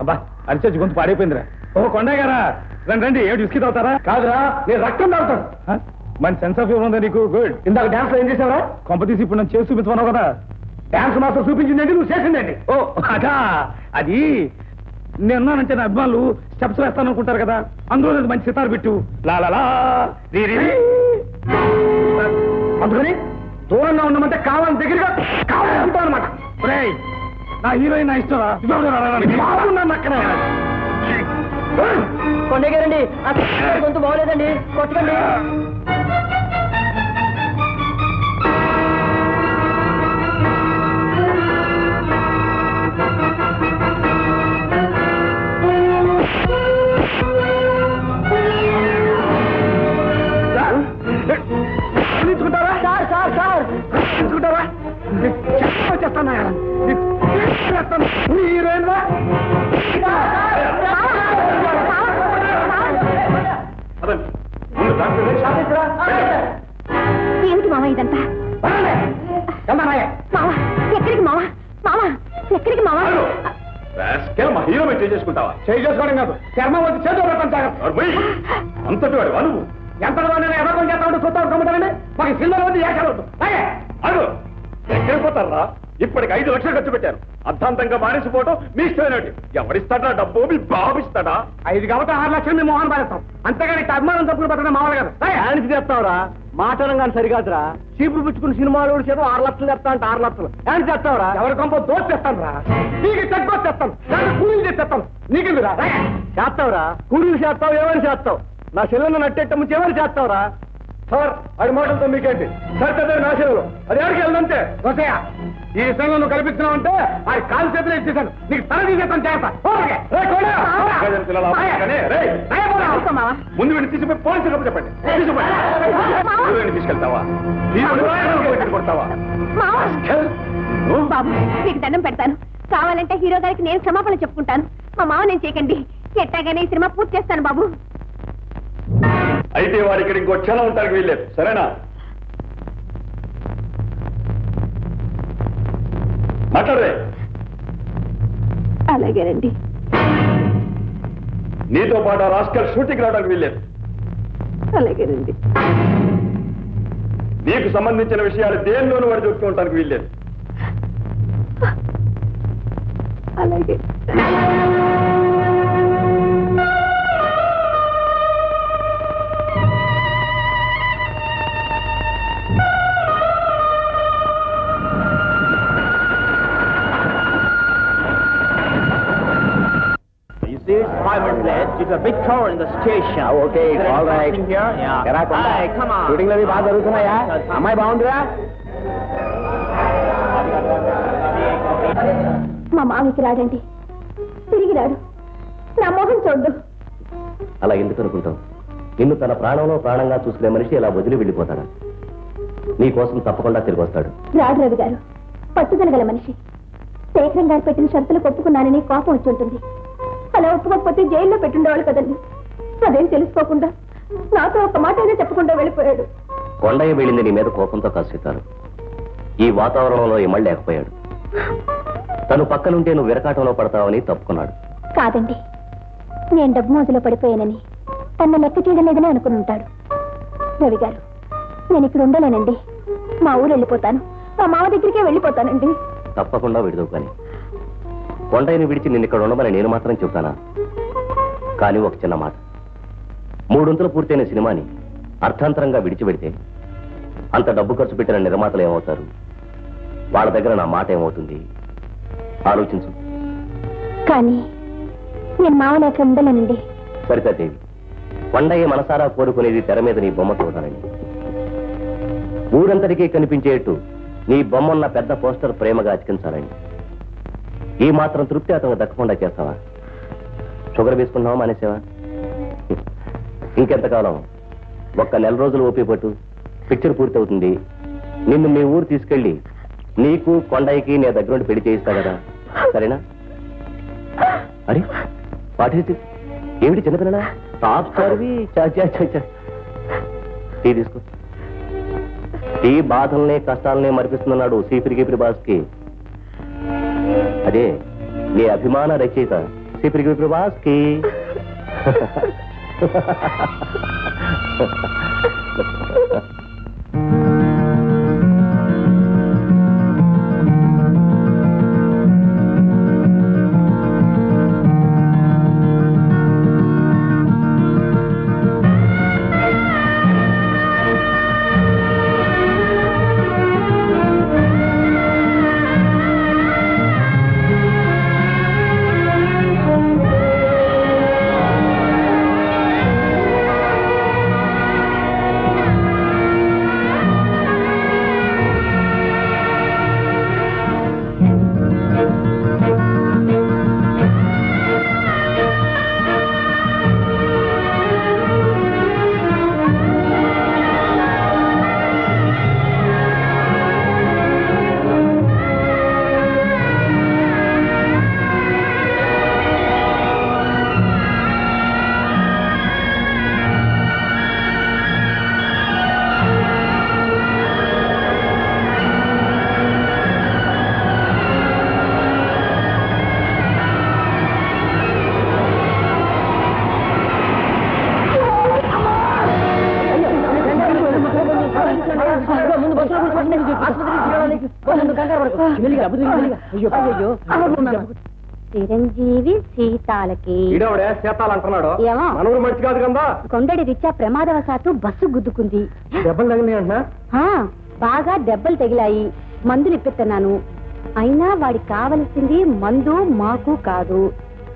అబ్బా అరిచొచ్చి గొంతు పాడైపోయిందిరా. ఓ కొండయ్య గారా, రండి రండి. ఏమిటి విస్కీ తాగుతారా? కాదురా, నేను రక్తం తాగుతాను. మంచి సెన్స్ ఆఫ్ హ్యూమర్ ఉందా నీకు? గుడ్. ఇందాక డాన్స్ లో ఏం చేసావరా? కొంప తీసి ఇప్పుడు నన్ను చేసి చూపించమన్నావు కదా. డాన్స్ మాస్టర్ చూపించిందండి, నువ్వు చేసిందండి. ఓ అదా, అది నేనున్నానంటే నా అభిమానులు స్టెప్స్ వేస్తాను అనుకుంటారు కదా, అందులో నేను మంచి సితారు పెట్టు. లాలా అందుకని దూరంగా ఉన్నామంటే కావాలని దగ్గరగా కావాలని అంటావు అనమాట. నా హీరోయిన్ నా ఇష్టం అక్కడ. కొండయ్య గారండి, గొంతు బాగోలేదండి, కొట్టకండి. తీసుకుంటారా సార్? సార్ సార్ తీసుకుంటారా? వచ్చేస్తాను హీరోయిన్. ఏమిటి మావా ఇదంతా? మావా ఎక్కడికి మావా? మావా ఎక్కడికి మావా? మా హీరో మీద చేసుకుంటావా? చేసుకోవడం కాదు, చర్మం వచ్చి చేతులు పెట్టాను జాగ్రత్త. అంతటి వాడు నువ్వు ఎంత ఎవరు చేస్తామంటే చూస్తావు కమ్ముతానండి. మాకు సినిమా వద్దు, ఏకాలు వద్దు. అడు ఎక్కడికి పోతారా? ఇప్పటికి 5 లక్షలు ఖర్చు పెట్టారు. అర్థాంతంగా మానేసిపోవటం మీ ఇష్టమైనట్టు. ఎవరిస్తాడా డబ్బు? మీ బాబు ఇస్తాడా? 5 కాబట్టి 6 లక్షలు మేము మోహన్ పారేస్తాం. అంతేగాని అభిమానం తప్పులు పట్టడం మామూలు కదా. ఆయనకి చేస్తావురా? మాటలం కానీ సరికాదురా. చీపులు పుచ్చుకుని సినిమాలు చేత 6 లక్షలు చెప్తా అంటే 6 లక్షలు ఆయన చేస్తావురా? ఎవరి కొంప దోచి చేస్తాను రా. నీకు చెక్కొచ్చి చేస్తాను, నాకు కూలీలు చేస్తాను. నీకెందురా చేస్తావురా? కూలీలు చేస్తావు, ఏమని చేస్తావు? నా చెల్లెలను నట్టేట ముందు ఏమని చేస్తావురా? సార్ అది మాటలతో మీకేంటి సార్? పెద్ద నా చెల్లెలు అది ఎవరికి వెళ్ళదంటే వసయ్య ఈ విషయంలో నువ్వు కల్పిస్తున్నావు అంటే అది కాలు చేతులు ఇచ్చేసాను. నీకు తల తీసేస్తాను చేస్తా. ముందు వీడిని తీసుకుపోయి పోలీసులకు చెప్పండి. తీసుకెళ్తావా? కొడతావా? బాబు మీకు దండం పెడతాను. కావాలంటే హీరో గారికి నేను క్షమాపణ చెప్పుకుంటాను. మా మావ నేను చేయకండి. ఎట్టాగానే ఈ సినిమా పూర్తి చేస్తాను బాబు. అయితే వాడు ఇక్కడ ఇంకో క్షణం ఉంటానికి వీల్లేదు, సరేనా? మాట్లాడరే. అలాగేనండి. నీతో పాటు ఆ రాస్కల్ షూటింగ్ రావడానికి వీల్లేదు. అలాగేనండి. నీకు సంబంధించిన విషయాలు దేనిలోనూ వాడు చెప్తూ ఉండడానికి వీల్లేదు. అలాగే. It's a big tower in the station. Okay, all right. Here? Yeah. Hey, come on. Shooting అవి బాగా జరుగుతున్నాయా? అమ్మాయి బాగుందిరా? మా మామికి రాడండి, తిరిగి రాడు. నా మోహన్ చూడ్డు. అలా ఎందుకు అనుకుంటావు? నిన్ను తన ప్రాణంలో ప్రాణంగా చూసుకునే మనిషి ఇలా వదిలి వెళ్ళిపోతాడా? నీ కోసం తప్పకుండా తిరిగి వస్తాడు. రాడు రవి గారు, పట్టుదల గల మనిషి. శేఖరం గారు పెట్టిన షరతులకు ఒప్పుకున్నానని కోపం వచ్చి ఉంటుంది. అలా ఒప్పుకోకపోతే జైల్లో పెట్టుండేవాళ్ళు కదండి. అదేం తెలుసుకోకుండా నాతో ఒక మాట అయినా చెప్పకుండా వెళ్ళిపోయాడు. కొండయ్య వెళ్ళింది నీ మీద కోపంతో కాసేతారు. ఈ వాతావరణంలో ఇమళ్ళలేకపోయాడు. తను పక్కనుంటే నువ్వు విరకాటంలో పడతావని తప్పుకున్నాడు. కాదండి, నేను డబ్బు మోజులో పడిపోయానని తన లెక్క చేయలేదని అనుకుని ఉంటాడు. రవి గారు, నేను ఇక్కడ ఉండలేనండి. మా ఊరు వెళ్ళిపోతాను. మా మామ దగ్గరికే వెళ్ళిపోతానండి. తప్పకుండా విడుదవు. కానీ కొండయ్యను విడిచి నిన్ను ఇక్కడ ఉండమని నేను మాత్రం చెబుతానా? కానీ ఒక చిన్న మాట. 3 వంతులు పూర్తయిన సినిమాని అర్థాంతరంగా విడిచిపెడితే అంత డబ్బు ఖర్చు పెట్టిన నిర్మాతలు ఏమవుతారు? వాళ్ళ దగ్గర నా మాట ఏమవుతుంది? ఆలోచించు. కానీ నేను మామ లేక ఉండలేనండి. సరితాదేవి, కొండయ్య మనసారా కోరుకునేది తెర మీద నీ బొమ్మ చూడాలని. ఊరంతటికీ కనిపించేట్టు నీ బొమ్మన్న పెద్ద పోస్టర్ ప్రేమగా అతికించాలని. ఈ మాత్రం తృప్తి అతను దక్కకుండా చేస్తావా? షుగర్ వేసుకుంటావా? మానేసావా? ఇంకెంతకాలం? 1 నెల రోజులు ఓపి పట్టు, పిక్చర్ పూర్తి అవుతుంది. నిన్ను మీ ఊరు తీసుకెళ్లి నీకు కొండయ్యకి నీ దగ్గర నుండి పెళ్లి చేయిస్తా కదా, సరేనా? అరే పాటి ఏమిటి చిన్నపిల్లలా? టాప్ స్టార్వి. టీ తీసుకో. టీ బాధల్ని కష్టాలని మరిపిస్తున్నాడు సీపిరి గీపిరి బాస్కి. అదే నీ అభిమాన రచయిత సిపిరికి బాస్కి. చిరంజీవి సీతాలకి అంటున్నాడు. ఏమో మంచి కాదు కదా. కొండడి రీత్యా ప్రమాదవశాత్తు బస్సు గుద్దుకుంది. దెబ్బలు తగిలినాయి అంటున్నా? బాగా దెబ్బలు తగిలాయి. మందులు ఇప్పిస్తున్నాను. అయినా వాడికి కావలసింది మందు మాకు కాదు.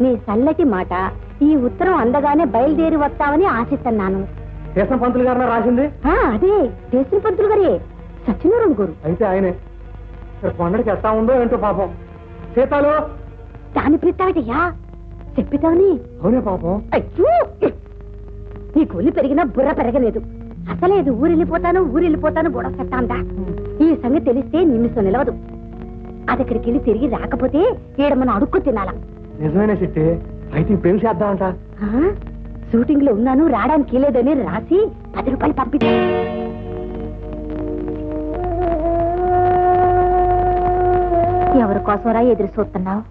నీ చల్లటి మాట. ఈ ఉత్తరం అందగానే బయలుదేరి వస్తామని ఆశిస్తున్నాను. దేశం పంతులు గారు రాసింది? అదే దేశం పంతులు గారే, సత్యనారాయణ గారు. అయితే ఆయనే. కొండడికి ఎట్టా ఉందో ఏంటో పాపం. సీతాలు దాని పిలుస్తావటయ్యా, చెప్పితావని. అవునే పాపం. అయ్యో, నీ కొల్లి పెరిగినా బుర్ర పెరగలేదు. అసలేదు ఊరెళ్ళిపోతాను గొడవ పెట్టాందా. ఈ సంగతి తెలిస్తే నిమిషం నిలవదు. అదక్కడికి వెళ్ళి తిరిగి రాకపోతే ఈడ మనం అడుక్కు తినాలా. నిజమేనే సిట్టి. అయితే ఇప్పుడు చేద్దామంట. షూటింగ్ లో ఉన్నాను, రావడానికి లేదని రాసి 10 రూపాయలు పంపి. ఎవరి కోసమరా ఎదురు చూస్తున్నావు?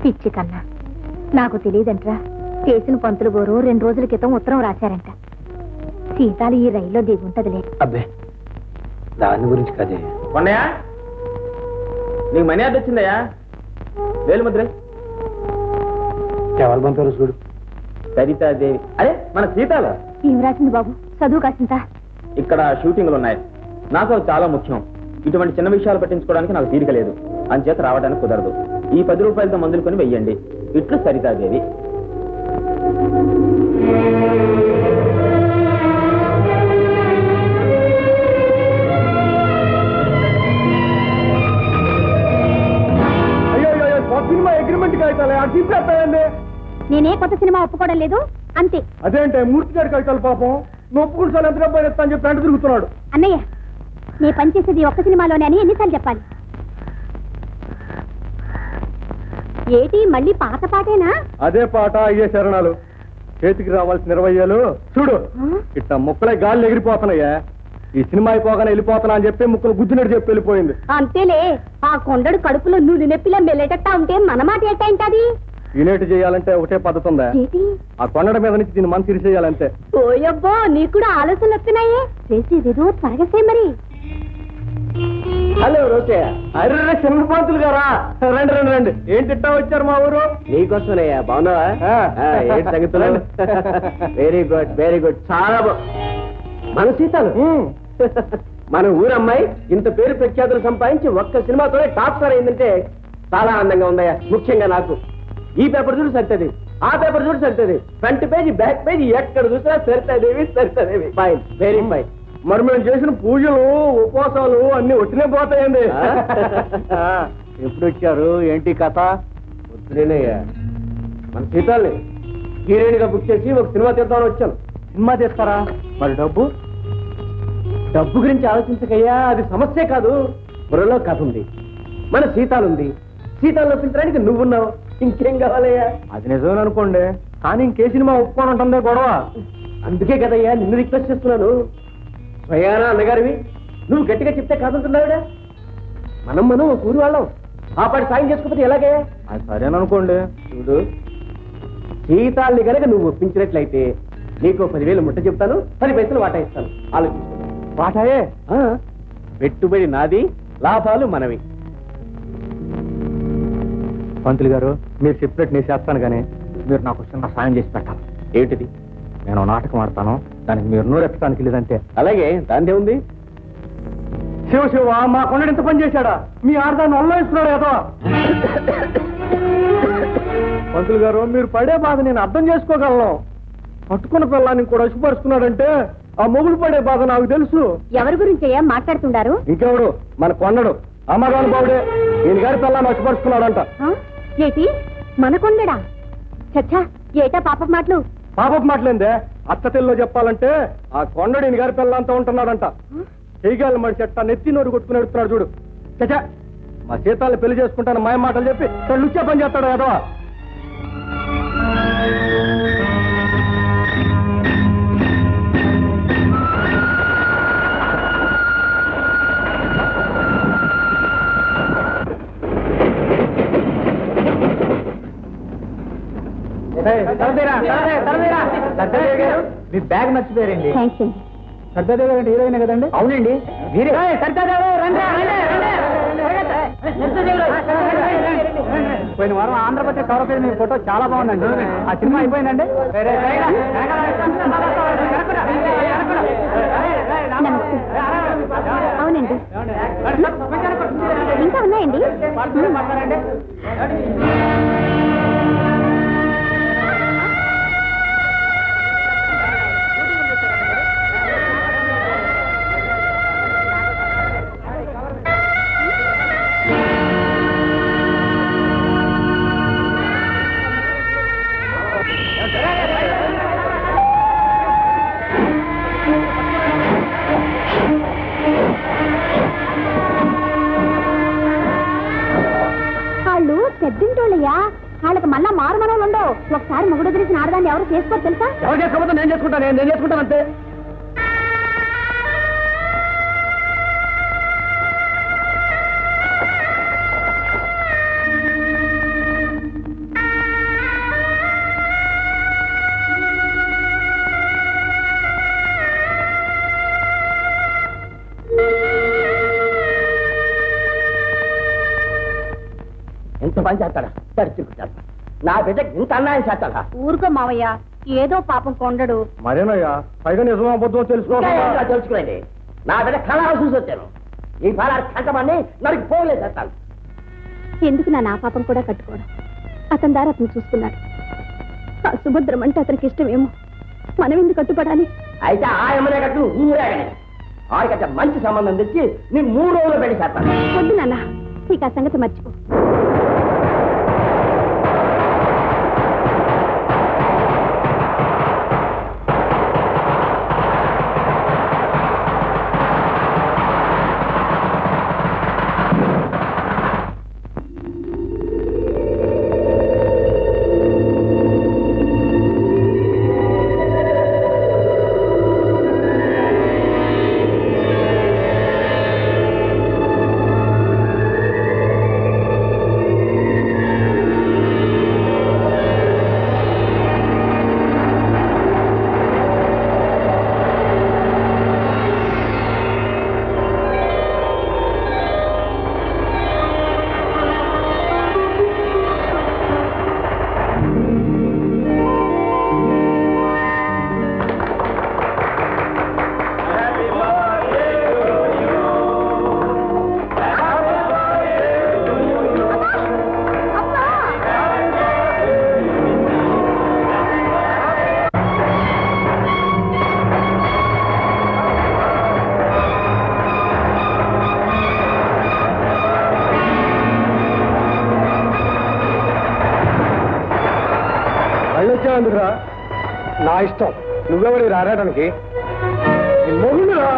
పిచ్చి కన్నా, నాకు తెలియదంట్రా. చేసిన పంతులు గోరు 2 రోజుల క్రితం ఉత్తరం రాశారంట. సీతాలు ఈ రైల్లో దిగుంటదిలే. అబ్బే, దాని గురించి కదే. కొన్నయ్యా, నీకు మనీ అడ్డు వచ్చిందయ్యా. వేలు ముద్ర. ఎవరు పంపారు చూడు. సరితాదేవి. అరే మన సీతాలు. ఏం రాసింది బాబు? చదువు కాసింత. ఇక్కడ షూటింగ్లు ఉన్నాయి. నాకు అవి చాలా ముఖ్యం. ఇటువంటి చిన్న విషయాలు పట్టించుకోవడానికి నాకు తీరిక లేదు. అంచేత రావడానికి కుదరదు. ఈ 10 రూపాయలతో మందులు కొని వెయ్యండి. ఇట్లు సరితాదేవి. సినిమా అగ్రిమెంట్ కాగితాలే అడ్డింపేస్తాయండి. నేనే కొత్త సినిమా ఒప్పుకోవడం లేదు అంతే. అదేంటే మూర్తి గారి కాగితాలు పాపం. నువ్వు ఒప్పుకుని సార్ ఎంత డబ్బు ఇస్తా అని చెప్పి వెంట తిరుగుతున్నాడు. అన్నయ్య, నీ పనిచేసేది ఒక్క సినిమాలోనే అని ఎన్నిసార్లు చెప్పాలి? ఏటి మళ్ళీ పాత పాటేనా? అదే పాట, అయ్యే శరణాలు. చేతికి రావాల్సిన 20 ఏళ్ళు చూడు ఇట్లా ముక్కలే గాలి ఎగిరిపోతున్నాయా. ఈ సినిమా అయిపోగానే వెళ్ళిపోతున్నా అని చెప్పి ముక్కలు గుద్దినట్టు చెప్పి వెళ్ళిపోయింది. అంతేలే. ఆ కొండడు కడుపులో నూనె నొప్పిలా మెల్లటట్టా ఉంటే మన మాట ఏంటంటది? ఇనేటి చేయాలంటే ఒకటే పద్ధతి ఉందా? ఆ కొండడ మీద నుంచి దీన్ని మనసు తీసేయాలంతే. ఓయబ్బో, నీకు కూడా ఆలోచనలు వస్తున్నాయే. చేసేదేదో త్వరగా చేయి మరి. హలో రోకే. అరే చిన్న పంతులు గారా, రండి రండి రండి. ఏంటి ఇట్టా వచ్చారు మా ఊరు? నీకోసమేనయ్యా. బాగున్నావా? ఏంటి సంగతులు? Very good very good. చాలా మన సీతాలు. మన ఊరమ్మాయి ఇంత పేరు ప్రఖ్యాతులు సంపాదించి ఒక్క సినిమాతోనే టాప్ స్టార్ అయిందంటే చాలా ఆనందంగా ఉందయ్యా. ముఖ్యంగా నాకు. ఈ పేపర్ చూడు సరితది, ఆ పేపర్ చూడు సరితది, ఫ్రంట్ పేజీ బ్యాక్ పేజీ ఎక్కడ చూసినా సరితదేవి. Fine, very fine. మరి మేము చేసిన పూజలు ఉపవాసాలు అన్ని ఒట్టినే పోతాయండి. ఎప్పుడు వచ్చారు? ఏంటి కథ? వద్దులేనయ్యా, మన సీతాల్ని హీరోయిన్ గా బుక్ చేసి ఒక సినిమా తీద్దామని వచ్చాను. సినిమా తీస్తారా? మరి డబ్బు? డబ్బు గురించి ఆలోచించకయ్యా, అది సమస్య కాదు. బుర్రలో కథ ఉంది, మన సీతాలుంది. సీతాలు ఒప్పించడానికి నువ్వున్నావు. ఇంకేం కావాలయ్యా? అది నిజమే అనుకోండి, కానీ ఇంకే సినిమా ఒప్పుకొని ఉంటుందే గొడవ. అందుకే కదయ్యా నిన్ను రిక్వెస్ట్ చేస్తున్నాను. స్వయానా అన్నగారివి, నువ్వు గట్టిగా చెప్తే కాదంటున్నావుడా? మనం ఒక ఊరు వాళ్ళం. ఆ పాటి సాయం చేసుకోకపోతే ఎలాగే? అది సరేననుకోండి. చూడు, జీతాల్ని కనుక నువ్వు ఒప్పించినట్లయితే నీకు 10,000 ముట్ట చెప్తాను, 10 పైసలు వాటా ఇస్తాను. ఆలోచించు. వాటాయే? పెట్టుబడి నాది, లాభాలు మనవి. పంతులు గారు, మీరు చెప్పినట్టు నేను చేస్తాను, కానీ మీరు నాకు చిన్న సాయం చేసి పెట్టాలి. ఏమిటిది? నేను నాటకం ఆడతాను, దానికి మీరు నూరెత్తడానికి లేదంటే. అలాగే, దాందే ఉంది. శివ శివ, మా కొండ ఎంత పని చేశాడా? మీ ఆడదాన్ని అల్లయిస్తున్నాడు ఏదో. పంతులు గారు, మీరు పడే బాధ నేను అర్థం చేసుకోగలను. పట్టుకున్న పిల్లాన్ని కూడా అశుపరుచుకున్నాడంటే ఆ మొగుడు పడే బాధ నాకు తెలుసు. ఎవరి గురించి ఏం మాట్లాడుతున్నారు? ఇంకెవడు? మన కొండడు, అమ్మగారు బావుడే. ఈయన గారి పిల్లాన్ని అశుపరుచుకున్నాడంట. ఏటి మన కొండడా? చచ్చా, ఏటా పాప మాటలు? పాపపు మాటలేందే. అత్త తెల్లో చెప్పాలంటే ఆ కొండడు ఈయన గారి పిల్లంతా ఉంటున్నాడంట. చేయగాలి మడి చెట్ట నెత్తి నోరు కొట్టుకుని ఎడుతున్నాడు చూడు. చచ్చా, మా సీతాన్ని పెళ్లి చేసుకుంటాను మాయ మాటలు చెప్పి లుచ్చే పని చేస్తాడు కదా. మీ బ్యాగ్ మర్చిపోయారండి. థ్యాంక్స్ అండి. సర్దాదేవి గారు హీరోయిన్ కదండి? అవునండి, మీరే. పోయిన వారం ఆంధ్రప్రదేశ్ కవర్ పేరు మీ ఫోటో చాలా బాగుందండి. ఆ సినిమా అయిపోయిందండి. అవునండి, ఇంకా ఉన్నాయండి. పెద్దింటోళ్ళయ్యా, వాళ్ళకి మళ్ళా మారు మనలు ఉండవు. ఒకసారి మొగుడు తెలిసిన ఆడదాన్ని ఎవరు చేసుకోరు తెలుసా? ఎవరు చేసుకోకపోతే నేను చేసుకుంటాను. నేను చేసుకుంటాను అంతే. ఎంత పని చేస్తాడా? చేస్తా. నా బిడ్డకి ఇంత అన్యాయం చేస్తాడా? ఊరుకో మావయ్య, ఏదో పాపం కొండడు. మరేనయ్యా, పైగా నిజమో అబద్ధమో తెలుసుకోండి. నా బిడ్డ కళ చూసి వచ్చాను. ఈ ఫలాలు కంటమని నరికి పోగలేసేస్తాను. ఎందుకు నా పాపం కూడా కట్టుకోవడం? అతని దారి అతను చూసుకున్నాడు. ఆ సుభద్రం అంటే అతనికి ఇష్టమేమో, మనం ఎందుకు కట్టుపడాలి? అయితే ఆ ఎమ్మనే కట్టు ఊరేగని ఆడికంటే మంచి సంబంధం తెచ్చి నేను 3 రోజులు పెళ్లి చేస్తాను. వద్దు నాన్న, నీకు ఆ సంగతి మర్చిపో. వచ్చావందుకురా, నా ఇష్టం. నువ్వెవడి రావడానికి? మొగుడురా.